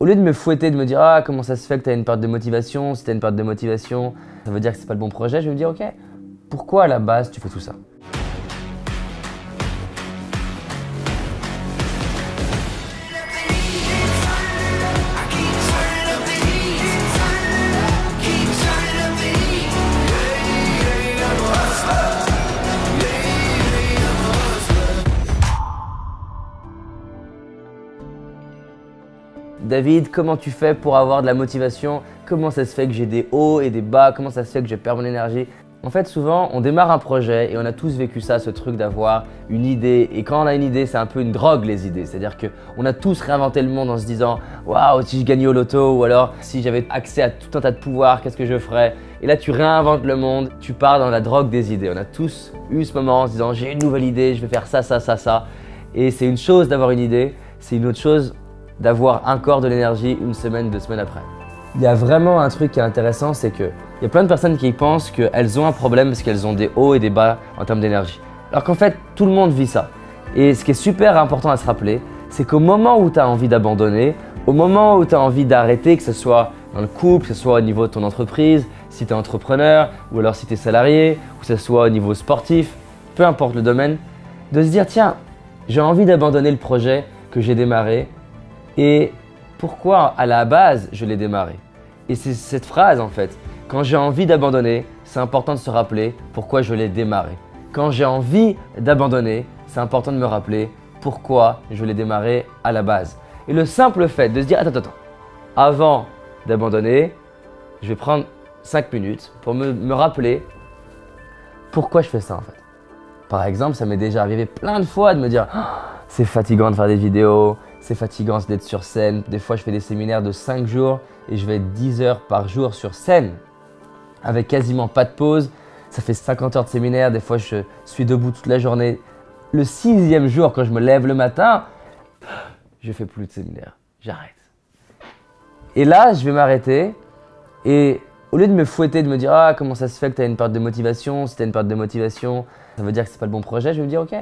lieu de me fouetter, de me dire « Ah, comment ça se fait que tu as une perte de motivation? Si tu as une perte de motivation, ça veut dire que c'est pas le bon projet. » Je vais me dire « Ok, pourquoi à la base tu fais tout ça ?» David, comment tu fais pour avoir de la motivation? Comment ça se fait que j'ai des hauts et des bas? Comment ça se fait que je perds mon énergie? En fait, souvent, on démarre un projet et on a tous vécu ça, ce truc d'avoir une idée. Et quand on a une idée, c'est un peu une drogue, les idées. C'est-à-dire qu'on a tous réinventé le monde en se disant « Waouh, si je gagnais au loto » ou alors « Si j'avais accès à tout un tas de pouvoirs, qu'est-ce que je ferais ?» Et là, tu réinventes le monde, tu pars dans la drogue des idées. On a tous eu ce moment en se disant « J'ai une nouvelle idée, je vais faire ça, ça, ça, ça. » Et c'est une chose d'avoir une idée, c'est une autre chose d'avoir encore de l'énergie une semaine, 2 semaines après. Il y a vraiment un truc qui est intéressant, c'est qu'il y a plein de personnes qui pensent qu'elles ont un problème parce qu'elles ont des hauts et des bas en termes d'énergie. Alors qu'en fait, tout le monde vit ça. Et ce qui est super important à se rappeler, c'est qu'au moment où tu as envie d'abandonner, au moment où tu as envie d'arrêter, que ce soit dans le couple, que ce soit au niveau de ton entreprise, si tu es entrepreneur, ou alors si tu es salarié, ou que ce soit au niveau sportif, peu importe le domaine, de se dire « Tiens, j'ai envie d'abandonner le projet que j'ai démarré. Et pourquoi à la base je l'ai démarré ?» Et c'est cette phrase en fait. Quand j'ai envie d'abandonner, c'est important de se rappeler pourquoi je l'ai démarré. Quand j'ai envie d'abandonner, c'est important de me rappeler pourquoi je l'ai démarré à la base. Et le simple fait de se dire attends, avant d'abandonner, je vais prendre 5 minutes pour me rappeler pourquoi je fais ça en fait. Par exemple, ça m'est déjà arrivé plein de fois de me dire oh, c'est fatigant de faire des vidéos. C'est fatigant d'être sur scène. Des fois, je fais des séminaires de 5 jours et je vais être 10 heures par jour sur scène avec quasiment pas de pause. Ça fait 50 heures de séminaire. Des fois, je suis debout toute la journée. Le 6e jour, quand je me lève le matin, je fais plus de séminaire. J'arrête. Et là, je vais m'arrêter et au lieu de me fouetter, de me dire « Ah, comment ça se fait que tu as une perte de motivation? Si tu as une perte de motivation, ça veut dire que c'est pas le bon projet. » Je vais me dire « Ok,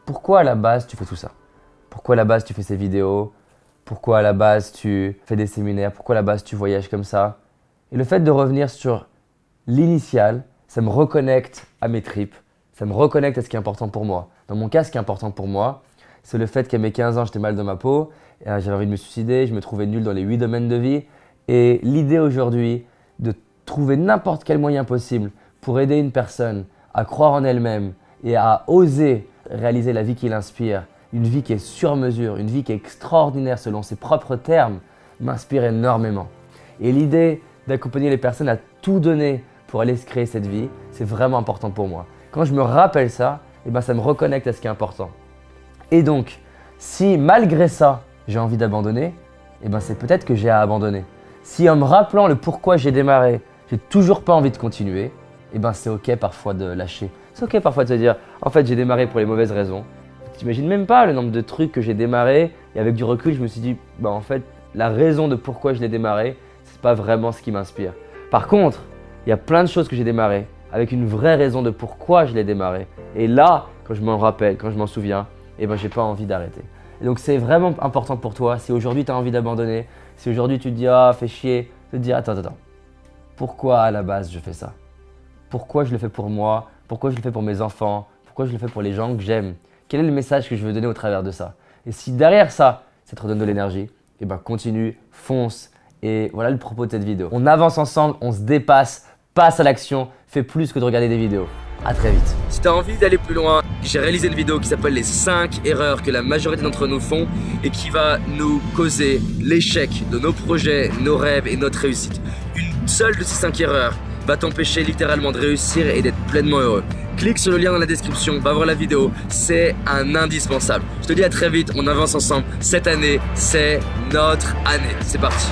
pourquoi à la base tu fais tout ça? Pourquoi à la base tu fais ces vidéos? Pourquoi à la base tu fais des séminaires? Pourquoi à la base tu voyages comme ça ?» Et le fait de revenir sur l'initial, ça me reconnecte à mes tripes, ça me reconnecte à ce qui est important pour moi. Dans mon cas, ce qui est important pour moi, c'est le fait qu'à mes 15 ans, j'étais mal dans ma peau, j'avais envie de me suicider, je me trouvais nul dans les 8 domaines de vie. Et l'idée aujourd'hui de trouver n'importe quel moyen possible pour aider une personne à croire en elle-même et à oser réaliser la vie qui l'inspire, une vie qui est sur mesure, une vie qui est extraordinaire selon ses propres termes, m'inspire énormément. Et l'idée d'accompagner les personnes à tout donner pour aller se créer cette vie, c'est vraiment important pour moi. Quand je me rappelle ça, ça me reconnecte à ce qui est important. Et donc, si malgré ça, j'ai envie d'abandonner, c'est peut-être que j'ai à abandonner. Si en me rappelant le pourquoi j'ai démarré, j'ai toujours pas envie de continuer, c'est ok parfois de lâcher. C'est ok parfois de se dire, en fait j'ai démarré pour les mauvaises raisons. T'imagines même pas le nombre de trucs que j'ai démarré et avec du recul, je me suis dit, en fait, la raison de pourquoi je l'ai démarré, c'est pas vraiment ce qui m'inspire. Par contre, il y a plein de choses que j'ai démarré avec une vraie raison de pourquoi je l'ai démarré. Et là, quand je m'en rappelle, quand je m'en souviens, j'ai pas envie d'arrêter. Et donc c'est vraiment important pour toi, si aujourd'hui tu as envie d'abandonner, si aujourd'hui tu te dis, ah, fais chier, de te dire, attends, pourquoi à la base je fais ça? Pourquoi je le fais pour moi? Pourquoi je le fais pour mes enfants? Pourquoi je le fais pour les gens que j'aime? Quel est le message que je veux donner au travers de ça? Et si derrière ça, ça te redonne de l'énergie, continue, fonce. Et voilà le propos de cette vidéo. On avance ensemble, on se dépasse, passe à l'action, fais plus que de regarder des vidéos. À très vite. Si tu as envie d'aller plus loin, j'ai réalisé une vidéo qui s'appelle les 5 erreurs que la majorité d'entre nous font et qui va nous causer l'échec de nos projets, nos rêves et notre réussite. Une seule de ces 5 erreurs va t'empêcher littéralement de réussir et d'être pleinement heureux. Clique sur le lien dans la description, va voir la vidéo, c'est un indispensable. Je te dis à très vite, on avance ensemble. Cette année, c'est notre année. C'est parti.